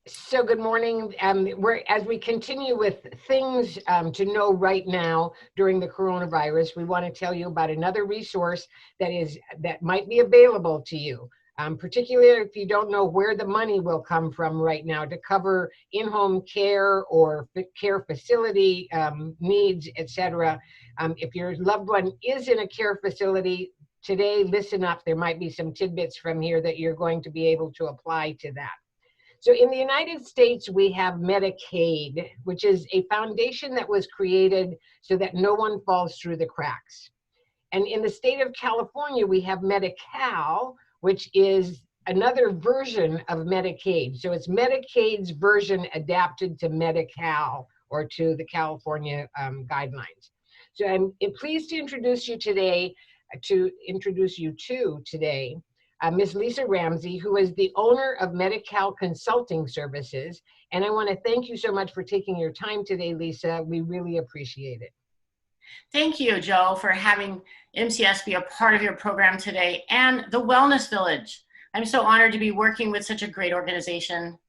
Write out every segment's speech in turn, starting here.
So good morning. As we continue with things to know right now during the coronavirus, we want to tell you about another resource that might be available to you, particularly if you don't know where the money will come from right now to cover in-home care or care facility needs, etc. If your loved one is in a care facility today, listen up. There might be some tidbits from here that you're going to be able to apply to that. So in the United States, we have Medicaid, which is a foundation that was created so that no one falls through the cracks. And in the state of California, we have Medi-Cal, which is another version of Medicaid. So it's Medicaid's version adapted to Medi-Cal or to the California guidelines. So I'm pleased to introduce you today, Ms. Lisa Ramsey, who is the owner of Medi-Cal Consulting Services. And I want to thank you so much for taking your time today, Lisa. We really appreciate it. Thank you, Joe, for having MCS be a part of your program today and the Wellness Village. I'm so honored to be working with such a great organization.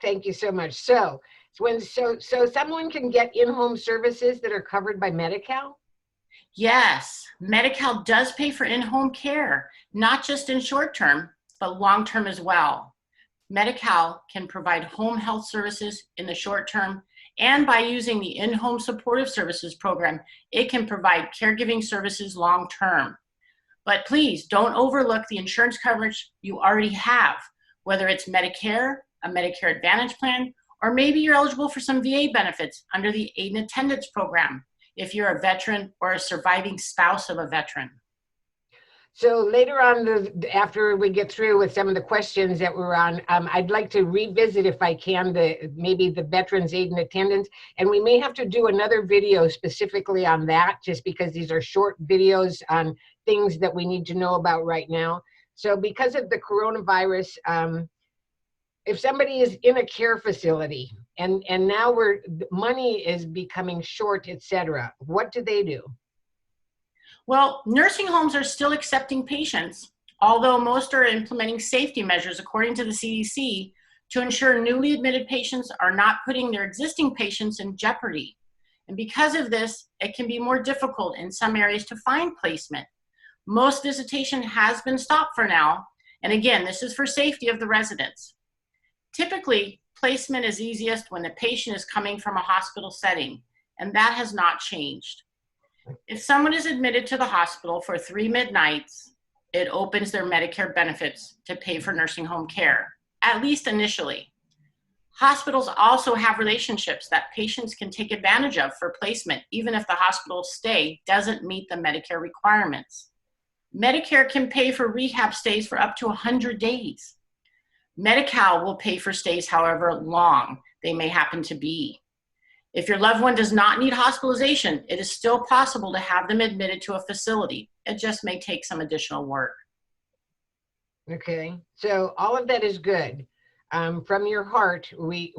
Thank you so much. So someone can get in-home services that are covered by Medi-Cal? Yes, Medi-Cal does pay for in-home care, not just in short term, but long term as well. Medi-Cal can provide home health services in the short term, and by using the in-home supportive services program, it can provide caregiving services long term. But please don't overlook the insurance coverage you already have, whether it's Medicare, a Medicare Advantage plan, or maybe you're eligible for some VA benefits under the Aid and Attendance program, if you're a veteran or a surviving spouse of a veteran. So later on, after we get through with some of the questions that were on, I'd like to revisit, if I can, maybe the Veterans Aid and Attendance, and we may have to do another video specifically on that, just because these are short videos on things that we need to know about right now. So because of the coronavirus, if somebody is in a care facility and now money is becoming short, etc., what do they do? Well, nursing homes are still accepting patients, although most are implementing safety measures according to the CDC to ensure newly admitted patients are not putting their existing patients in jeopardy. And because of this, it can be more difficult in some areas to find placement. Most visitation has been stopped for now. And again, this is for safety of the residents. Typically, placement is easiest when the patient is coming from a hospital setting, and that has not changed. If someone is admitted to the hospital for 3 midnights, it opens their Medicare benefits to pay for nursing home care, at least initially. Hospitals also have relationships that patients can take advantage of for placement, even if the hospital stay doesn't meet the Medicare requirements. Medicare can pay for rehab stays for up to 100 days. Medi-Cal will pay for stays however long they may happen to be. If your loved one does not need hospitalization, it is still possible to have them admitted to a facility. It just may take some additional work. Okay, so all of that is good. From your heart, we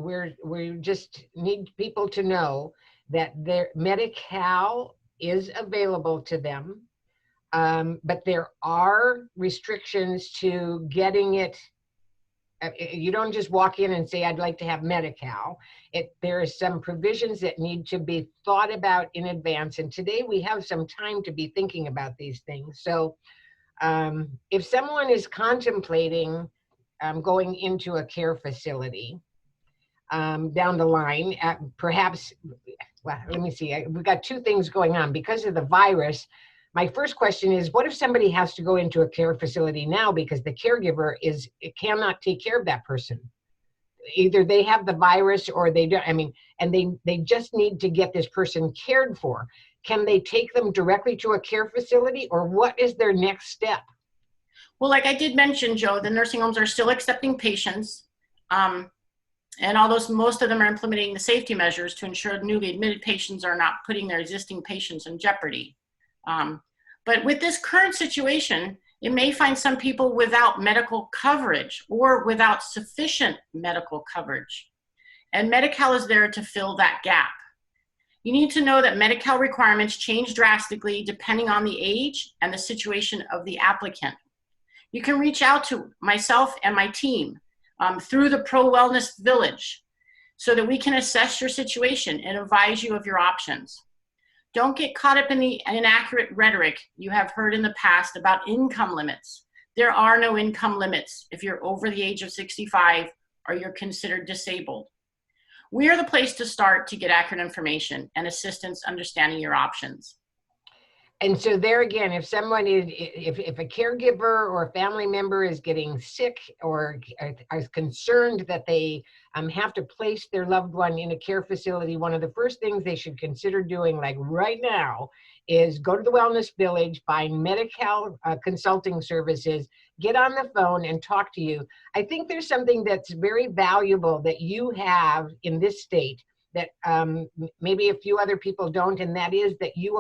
just need people to know that their Medi-Cal is available to them, but there are restrictions to getting it. You don't just walk in and say, I'd like to have Medi-Cal. There are some provisions that need to be thought about in advance. And today we have some time to be thinking about these things. So if someone is contemplating going into a care facility down the line, perhaps, well, let me see. We've got two things going on. Because of the virus, my first question is, what if somebody has to go into a care facility now because the caregiver cannot take care of that person? Either they have the virus or they don't, and they just need to get this person cared for. Can they take them directly to a care facility, or what is their next step? Well, like I did mention, Joe, the nursing homes are still accepting patients. And although most of them are implementing the safety measures to ensure newly admitted patients are not putting their existing patients in jeopardy. But with this current situation, it may find some people without medical coverage or without sufficient medical coverage. And Medi-Cal is there to fill that gap. You need to know that Medi-Cal requirements change drastically depending on the age and the situation of the applicant. You can reach out to myself and my team. through the Pro Wellness Village so that we can assess your situation and advise you of your options. Don't get caught up in the inaccurate rhetoric you have heard in the past about income limits. There are no income limits if you're over the age of 65 or you're considered disabled. We are the place to start to get accurate information and assistance understanding your options. And so there again, if someone is, if a caregiver or a family member is getting sick or is concerned that they have to place their loved one in a care facility, one of the first things they should consider doing, like right now, is go to the Wellness Village, find Medi-Cal consulting services, get on the phone and talk to you. I think there's something that's very valuable that you have in this state that maybe a few other people don't, and that is that you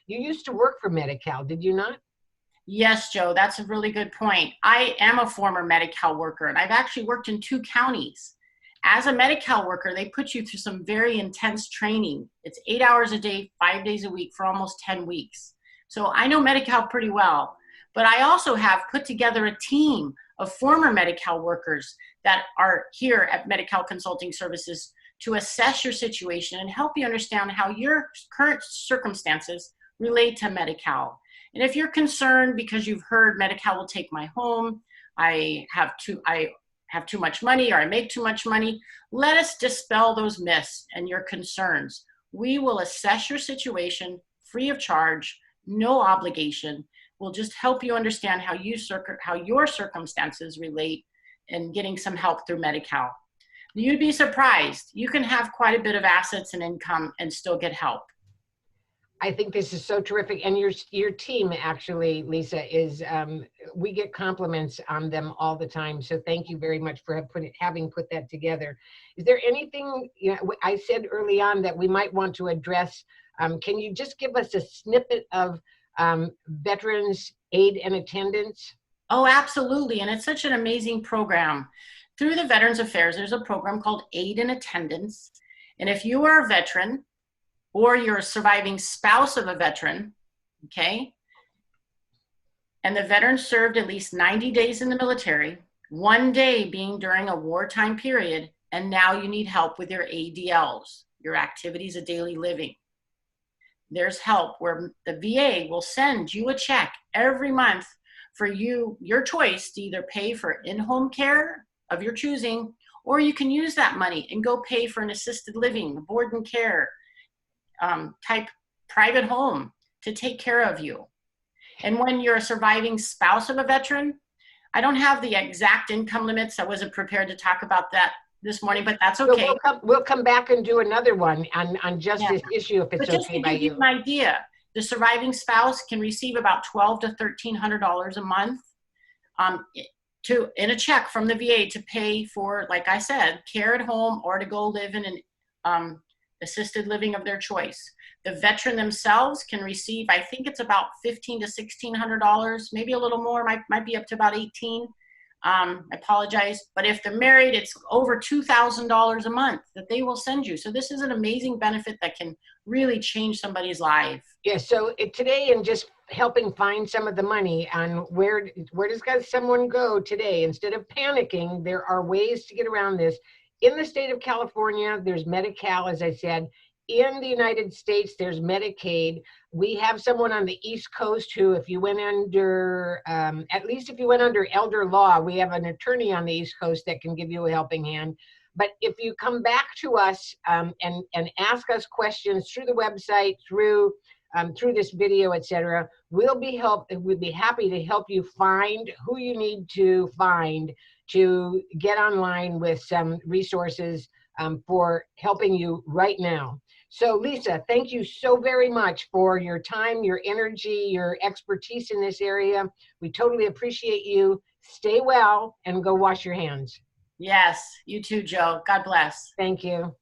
used to work for Medi-Cal, did you not? Yes, Joe, that's a really good point. I am a former Medi-Cal worker, and I've actually worked in 2 counties. As a Medi-Cal worker, they put you through some very intense training. It's 8 hours a day, 5 days a week for almost 10 weeks. So I know Medi-Cal pretty well, but I also have put together a team of former Medi-Cal workers that are here at Medi-Cal Consulting Services to assess your situation and help you understand how your current circumstances relate to Medi-Cal. And if you're concerned because you've heard Medi-Cal will take my home, I have too much money, or I make too much money, let us dispel those myths and your concerns. We will assess your situation free of charge, no obligation. We'll just help you understand how your circumstances relate and getting some help through Medi-Cal. You'd be surprised. You can have quite a bit of assets and income and still get help. I think this is so terrific. And your team, actually, Lisa, is, we get compliments on them all the time. So thank you very much for having put that together. Is there anything, I said early on that we might want to address? Can you just give us a snippet of veterans aid and attendance? Oh, absolutely. And it's such an amazing program. Through the Veterans Affairs, there's a program called Aid and Attendance. And if you are a veteran or you're a surviving spouse of a veteran, okay, and the veteran served at least 90 days in the military, 1 day being during a wartime period, and now you need help with your ADLs, your activities of daily living. There's help where the VA will send you a check every month for your choice to either pay for in-home care of your choosing, or you can use that money and go pay for an assisted living, board and care type private home to take care of you. And when you're a surviving spouse of a veteran, I don't have the exact income limits. I wasn't prepared to talk about that this morning, but that's okay. We'll come back and do another one on just this issue if it's okay by you. Just to give you an idea, the surviving spouse can receive about $1,200 to $1,300 a month in a check from the VA to pay for, like I said, care at home or to go live in an assisted living of their choice. The veteran themselves can receive, I think it's about $1,500 to $1,600, maybe a little more, might be up to about $1,800. I apologize, but if they're married, it's over $2,000 a month that they will send you. So this is an amazing benefit that can really change somebody's life. Yeah, so today, and just helping find some of the money on where does someone go today? Instead of panicking, there are ways to get around this. In the state of California, there's Medi-Cal, as I said. In the United States, there's Medicaid. We have someone on the East Coast who, if you went under, at least if you went under elder law, we have an attorney on the East Coast that can give you a helping hand. But if you come back to us and ask us questions through the website, through this video, etc., we'd be happy to help you find who you need to find to get online with some resources for helping you right now. So Lisa, thank you so very much for your time, your energy, your expertise in this area. We totally appreciate you. Stay well and go wash your hands. Yes, you too, Joe. God bless. Thank you.